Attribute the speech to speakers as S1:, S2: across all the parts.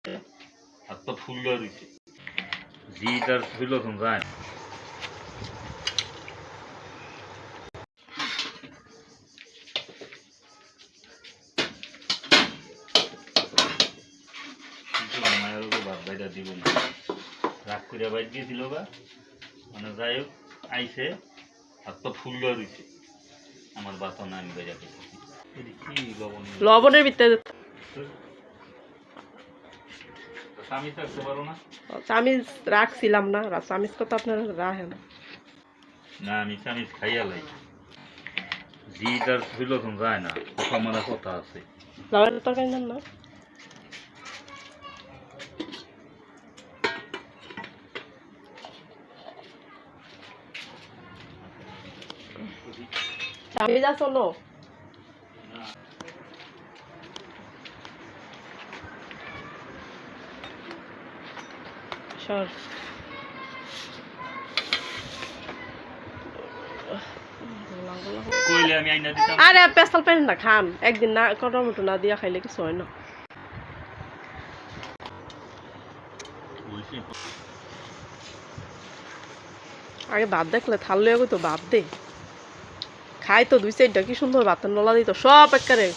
S1: হাত পা ফুল রয়েছে জিটার ফুল এখন যায় ভাত ভাইটা দিব না রাগ করে বাইর দিয়েছিল বা মানে যাই হোক আইসে হাত পা ফুল রয়েছে আমার বাতা না আমি বাইরে কি
S2: লবণের ভিতরে
S1: চামিচ রাখতে পারো না
S2: চামিচ রাখছিলাম না চামিচ কত আপনারা রাখেন
S1: না আমি চামিচ খাইয়ালাই জিটার ফুল এখন যায় না কথা মারা কথা আছে
S2: লবণের তরকারি নেন না চামিচ আছো নো সর আরে পেস্তাল পেন না খান একদিন না টমেটো না দিয়া খাইলে কিছু হয় না আগে ভাত দেখলে থাল লইয়া তো ভাত দে খাই তো 2-4টা কি সুন্দর ভাতের নলা দিত সব একেবারে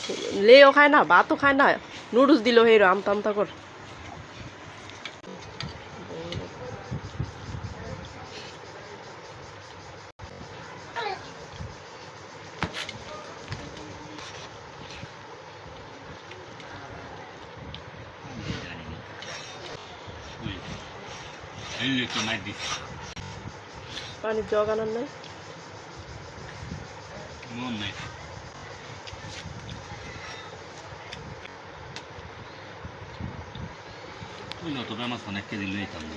S2: লেও খায় না ভাতও খায় না নুডলস দিল হেরো আমতা আমতা কর পানির জগ আনার নাই
S1: তবে আমার অনেক কেজি লইতাম না